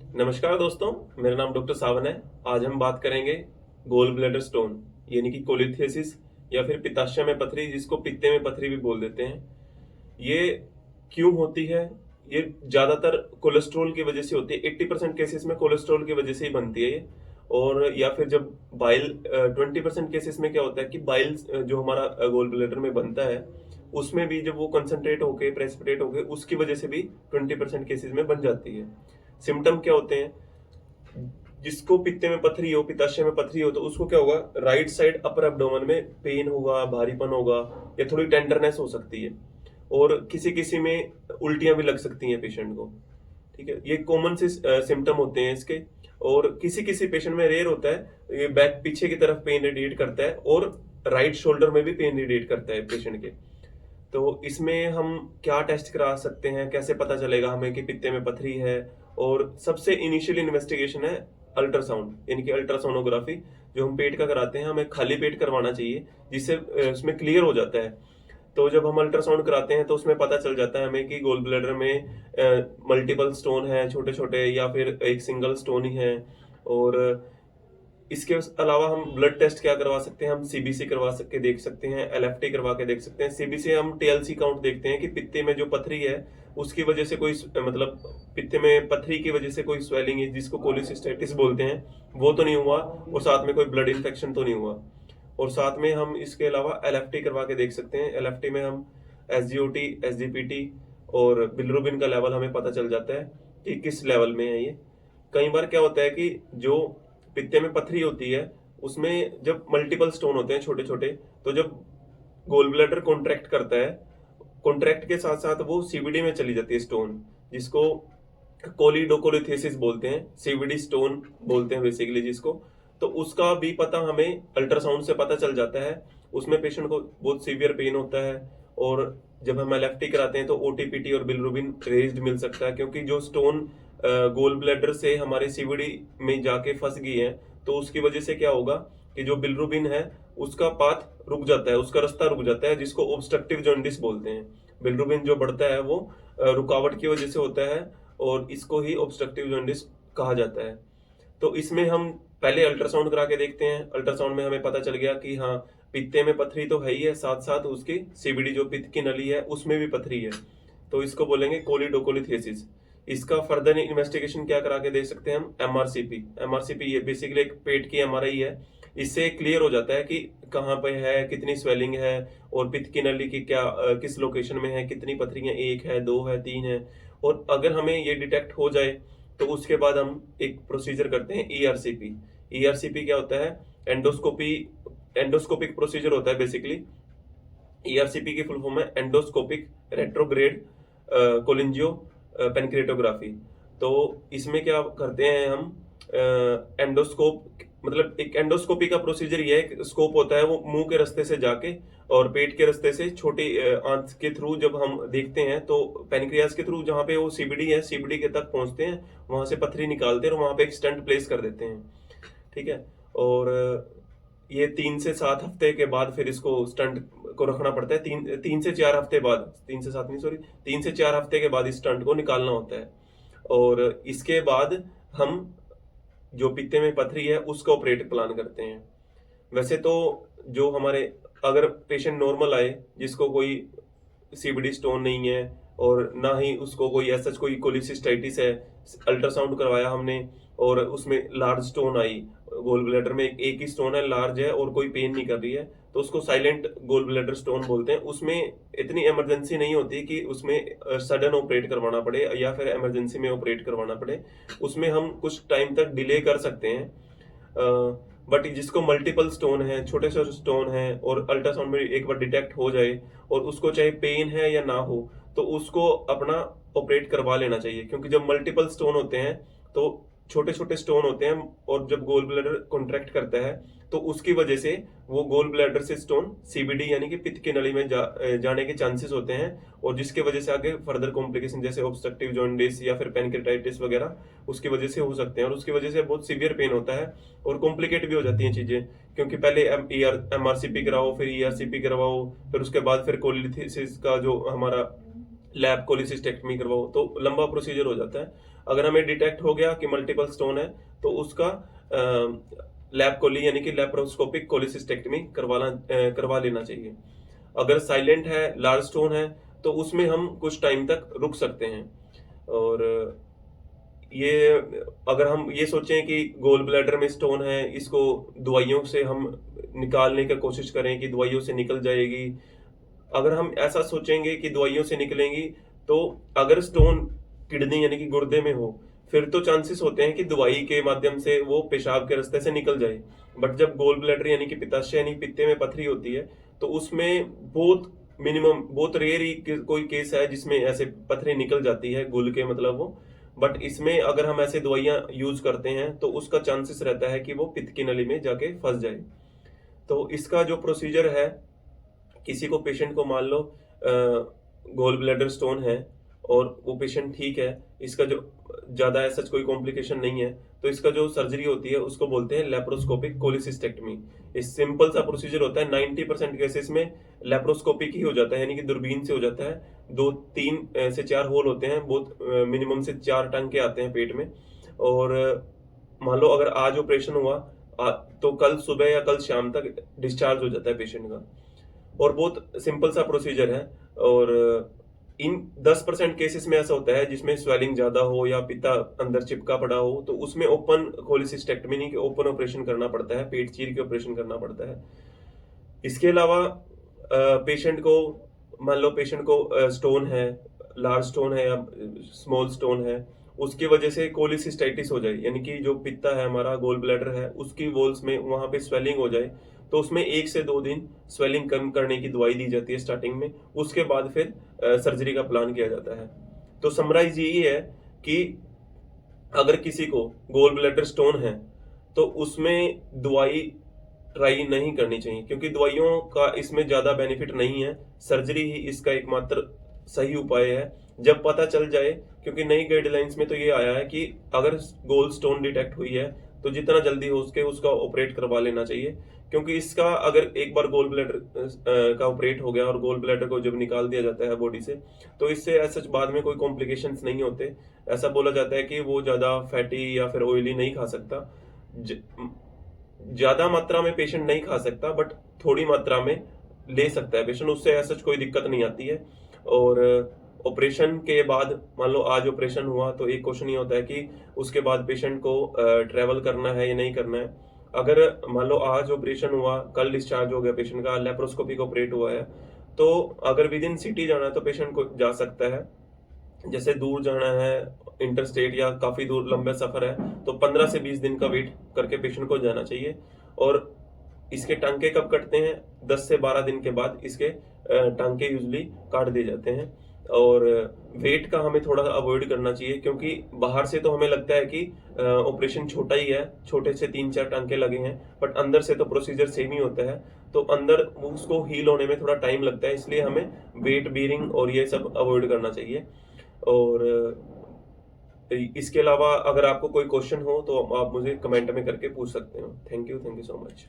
नमस्कार दोस्तों, मेरा नाम डॉक्टर सावन है। आज हम बात करेंगे गोल ब्लैडर स्टोन यानी कि कोलिथियासिस या फिर पित्ताशय में पथरी, जिसको पित्ते में पथरी भी बोल देते हैं। ये क्यों होती है? ये ज़्यादातर कोलेस्ट्रॉल की वजह से होती है। 80% केसेस में कोलेस्ट्रॉल की वजह से ही बनती है ये। और या फिर जब बाइल 20% केसेस में क्या होता है कि बाइल जो हमारा गोल ब्लैडर में बनता है, उसमें भी जब वो कंसंट्रेट होके प्रेसिपिटेट होके उसकी वजह से भी 20% केसेस में बन जाती है। सिम्टम क्या होते हैं? जिसको पित्ते में पथरी हो, पित्ताशय में पथरी हो, तो उसको क्या होगा, राइट साइड अपर एब्डोमेन में पेन होगा, भारीपन होगा या थोड़ी टेंडरनेस हो सकती है। और किसी किसी में उल्टियां भी लग सकती हैं पेशेंट को। ठीक है, ये कॉमन से सिम्टम होते हैं इसके। और किसी किसी पेशेंट में रेयर होता है, ये बैक पीछे की तरफ पेन रेडिएट करता है और राइट शोल्डर में भी पेन रेडिएट करता है पेशेंट के। तो इसमें हम क्या टेस्ट करा सकते हैं, कैसे पता चलेगा हमें कि पित्ते में पथरी है? और सबसे इनिशियल इन्वेस्टिगेशन है अल्ट्रासाउंड यानी कि अल्ट्रासोनोग्राफी, जो हम पेट का कराते हैं। हमें खाली पेट करवाना चाहिए, जिससे उसमें क्लियर हो जाता है। तो जब हम अल्ट्रासाउंड कराते हैं तो उसमें पता चल जाता है हमें कि गोल ब्लैडर में मल्टीपल स्टोन है, छोटे छोटे, या फिर एक सिंगल स्टोन ही है। और इसके अलावा हम ब्लड टेस्ट क्या करवा सकते हैं? हम सीबीसी करवा के देख सकते हैं, एलएफटी करवा के देख सकते हैं। सीबीसी हम टीएलसी काउंट देखते हैं कि पित्ते में जो पथरी है उसकी वजह से कोई मतलब पित्ते में पथरी की वजह से कोई स्वेलिंग है, जिसको कोलिसिस्टाइटिस बोलते हैं, वो तो नहीं हुआ, और साथ में कोई ब्लड इन्फेक्शन तो नहीं हुआ। और साथ में हम इसके अलावा एलएफटी करवा के देख सकते हैं। एलएफटी में हम एसजीओटी, एसजीपीटी और बिलिरुबिन का लेवल हमें पता चल जाता है कि किस लेवल में है ये। कई बार क्या होता है कि जो पित्ते में पथरी होती है उसमें जब मल्टीपल स्टोन होते हैं छोटे छोटे, तो जब गोल ब्लैडर कॉन्ट्रैक्ट करता है, कॉन्ट्रैक्ट के साथ साथ वो सीवीडी में चली जाती है स्टोन, जिसको कोलिडोकोलिथेसिस बोलते हैं, सीवीडी स्टोन बोलते हैं बेसिकली जिसको। तो उसका भी पता हमें अल्ट्रासाउंड से पता चल जाता है। उसमें पेशेंट को बहुत सीवियर पेन होता है। और जब हम एलएफटी कराते हैं तो ओटीपीटी और बिलिरुबिन रेज्ड मिल सकता है, क्योंकि जो स्टोन गोल ब्लैडर से हमारे सीवीडी में जाके फंस गई है, तो उसकी वजह से क्या होगा कि जो बिलिरुबिन है उसका पाथ रुक जाता है, उसका रास्ता रुक जाता है, जिसको ऑब्स्ट्रक्टिव जॉन्डिस बोलते हैं। बिलिरुबिन जो बढ़ता है वो रुकावट की वजह से होता है, और इसको ही ऑब्स्ट्रक्टिव जॉन्डिस कहा जाता है। तो इसमें हम पहले अल्ट्रासाउंड करा के देखते हैं। अल्ट्रासाउंड में हमें पता चल गया कि हाँ, पित्ते में पथरी तो है ही है, साथ साथ उसकी सीबीडी जो पित्त की नली है उसमें भी पथरी है। तो इसको बोलेंगे कोलिडोकोलिथेसिस। इसका फर्दर इन्वेस्टिगेशन क्या करा के देख सकते हैं हम? एमआरसीपी। एमआरसीपी ये बेसिकली एक पेट की एमआरआई है। इससे क्लियर हो जाता है कि कहाँ पे है, कितनी स्वेलिंग है, और पित्त की नली की क्या किस लोकेशन में है, कितनी पथरियां, एक है, दो है, तीन है। और अगर हमें ये डिटेक्ट हो जाए तो उसके बाद हम एक प्रोसीजर करते हैं ईआरसीपी। ईआरसीपी क्या होता है? एंडोस्कोपी, एंडोस्कोपिक प्रोसीजर होता है बेसिकली। ईआरसीपी की फुल फॉर्म है एंडोस्कोपिक रेट्रोग्रेड कोलिंजियो पेनक्रिएटोग्राफी। तो इसमें क्या करते हैं हम? एंडोस्कोप, मतलब एक एंडोस्कोपी का प्रोसीजर ये है, एक स्कोप होता है, वो मुंह के रास्ते से जाके और पेट के रास्ते से छोटी आंत के थ्रू जब हम देखते हैं तो पेनक्रियास के थ्रू जहाँ पे वो सीबीडी है, सीबीडी के तक पहुंचते हैं, वहां से पथरी निकालते हैं और वहां पे एक स्टंट प्लेस कर देते हैं। ठीक है। और ये 3 से 7 हफ्ते के बाद फिर इसको स्टंट को रखना पड़ता है। 3 से 4 हफ्ते बाद, 3 से 7 नहीं, सॉरी, 3 से 4 हफ्ते के बाद इस स्टंट को निकालना होता है। और इसके बाद हम जो पित्ते में पथरी है उसका ऑपरेट प्लान करते हैं। वैसे तो जो हमारे, अगर पेशेंट नॉर्मल आए, जिसको कोई सीबीडी स्टोन नहीं है और ना ही उसको कोई ऐसा कोई कोलिसिस्टाइटिस है, अल्ट्रासाउंड करवाया हमने और उसमें लार्ज स्टोन आई, गोल ब्लैडर में एक ही स्टोन है, लार्ज है और कोई पेन नहीं कर रही है, तो उसको साइलेंट गोल ब्लैडर स्टोन बोलते हैं। उसमें इतनी इमरजेंसी नहीं होती कि उसमें सडन ऑपरेट करवाना पड़े या फिर इमरजेंसी में ऑपरेट करवाना पड़े। उसमें हम कुछ टाइम तक डिले कर सकते हैं। बट जिसको मल्टीपल स्टोन है, छोटे छोटे स्टोन है, और अल्ट्रासाउंड में एक बार डिटेक्ट हो जाए और उसको चाहे पेन है या ना हो, तो उसको अपना ऑपरेट करवा लेना चाहिए। क्योंकि जब मल्टीपल स्टोन होते हैं तो छोटे छोटे स्टोन होते हैं, और जब गोल ब्लैडर कॉन्ट्रैक्ट करता है तो उसकी वजह से वो गोल ब्लैडर से स्टोन सीबीडी यानी कि पित्त की नली में जाने के चांसेस होते हैं, और जिसके वजह से आगे फर्दर कॉम्प्लिकेशन जैसे ऑब्स्ट्रक्टिव जॉन्डिस या फिर पेनक्रेटाइटिस वगैरह उसकी वजह से हो सकते हैं। और उसकी वजह से बहुत सीवियर पेन होता है और कॉम्प्लिकेट भी हो जाती हैं चीजें, क्योंकि पहले एमआरसीपी कराओ, फिर ईआरसीपी करवाओ, फिर उसके बाद फिर कोलिथिसिस का जो हमारा लैब कोलिसिस्टेक्टमी करवाओ, तो लंबा प्रोसीजर हो जाता है। अगर हमें डिटेक्ट हो गया कि मल्टीपल स्टोन है तो उसका लैब कोली यानी कि लैप्रोस्कोपिक कोलिसिस्टेक्टमी करवा लेना चाहिए। अगर साइलेंट है, लार्ज स्टोन है, तो उसमें हम कुछ टाइम तक रुक सकते हैं। और ये अगर हम ये सोचें कि गोल ब्लैडर में स्टोन है, इसको दवाइयों से हम निकालने की कोशिश करें कि दवाइयों से निकल जाएगी, अगर हम ऐसा सोचेंगे कि दवाइयों से निकलेंगी, तो अगर स्टोन किडनी यानी कि गुर्दे में हो, फिर तो चांसेस होते हैं कि दवाई के माध्यम से वो पेशाब के रास्ते से निकल जाए। बट जब गोल ब्लैडर यानी कि पित्ताशय यानी पित्ते में पथरी होती है, तो उसमें बहुत रेयर ही कोई केस है जिसमें ऐसे पथरी निकल जाती है, गुल के मतलब वो। बट इसमें अगर हम ऐसे दवाइयां यूज करते हैं तो उसका चांसेस रहता है कि वो पित्त की नली में जाके फंस जाए। तो इसका जो प्रोसीजर है, किसी को पेशेंट को मान लो गोल ब्लैडर स्टोन है और वो पेशेंट ठीक है, इसका जो ज्यादा ऐसा कोई कॉम्प्लिकेशन नहीं है, तो इसका जो सर्जरी होती है उसको बोलते हैं लैप्रोस्कोपिक कोलिसिस्टेक्टमी। इस सिंपल सा प्रोसीजर होता है। 90% केसेस में लैप्रोस्कोपिक ही हो जाता है, यानी कि दूरबीन से हो जाता है। 2-3 से 4 होल होते हैं, बहुत मिनिमम से 4 टांके आते हैं पेट में। और मान लो अगर आज ऑपरेशन हुआ तो कल सुबह या कल शाम तक डिस्चार्ज हो जाता है पेशेंट का। और बहुत सिंपल सा प्रोसीजर है। और इन 10% केसेस में ऐसा होता है जिसमें स्वेलिंग ज्यादा हो या पित्ता अंदर चिपका पड़ा हो, तो उसमें ओपन कोलिसिस्टेक्टमी नहीं कि ओपन ऑपरेशन करना पड़ता है, पेट चीर के ऑपरेशन करना पड़ता है। इसके अलावा पेशेंट को मान लो पेशेंट को स्टोन है, लार्ज स्टोन है या स्मॉल स्टोन है, उसकी वजह से कोलिसिस्टाइटिस हो जाए, यानी कि जो पित्ता है हमारा, गोल ब्लैडर है, उसकी वॉल्स में वहां पे स्वेलिंग हो जाए, तो उसमें 1 से 2 दिन स्वेलिंग कम करने की दवाई दी जाती है स्टार्टिंग में। उसके बाद फिर सर्जरी का प्लान किया जाता है। तो समराइज यही है कि अगर किसी को गोल ब्लैडर स्टोन है तो उसमें दवाई ट्राई नहीं करनी चाहिए, क्योंकि दवाइयों का इसमें ज्यादा बेनिफिट नहीं है। सर्जरी ही इसका एकमात्र सही उपाय है जब पता चल जाए। क्योंकि नई गाइडलाइंस में तो ये आया है कि अगर गोल स्टोन डिटेक्ट हुई है तो जितना जल्दी हो सके उसका ऑपरेट करवा लेना चाहिए। क्योंकि इसका अगर एक बार गोल ब्लैडर का ऑपरेट हो गया और गोल ब्लैडर को जब निकाल दिया जाता है बॉडी से, तो इससे ऐसा बाद में कोई कॉम्प्लिकेशंस नहीं होते। ऐसा बोला जाता है कि वो ज्यादा फैटी या फिर ऑयली नहीं खा सकता, ज्यादा मात्रा में पेशेंट नहीं खा सकता, बट थोड़ी मात्रा में ले सकता है पेशेंट, उससे ऐसा कोई दिक्कत नहीं आती है। और ऑपरेशन के बाद मान लो आज ऑपरेशन हुआ तो एक क्वेश्चन ये होता है कि उसके बाद पेशेंट को ट्रेवल करना है या नहीं करना है। अगर मान लो आज ऑपरेशन हुआ, कल डिस्चार्ज हो गया पेशेंट का, लेप्रोस्कोपिक ऑपरेट हुआ है, तो अगर विद इन सिटी जाना है तो पेशेंट को जा सकता है। जैसे दूर जाना है, इंटरस्टेट या काफी दूर लंबा सफर है, तो 15 से 20 दिन का वेट करके पेशेंट को जाना चाहिए। और इसके टांके कब कटते हैं? 10 से 12 दिन के बाद इसके टांके यूजली काट दिए जाते हैं। और वेट का हमें थोड़ा अवॉइड करना चाहिए, क्योंकि बाहर से तो हमें लगता है कि ऑपरेशन छोटा ही है, छोटे से 3-4 टांके लगे हैं, बट अंदर से तो प्रोसीजर सेम ही होता है। तो अंदर उसको हील होने में थोड़ा टाइम लगता है, इसलिए हमें वेट बीयरिंग और ये सब अवॉइड करना चाहिए। और इसके अलावा अगर आपको कोई क्वेश्चन हो तो आप मुझे कमेंट में करके पूछ सकते हो। Thank you so much.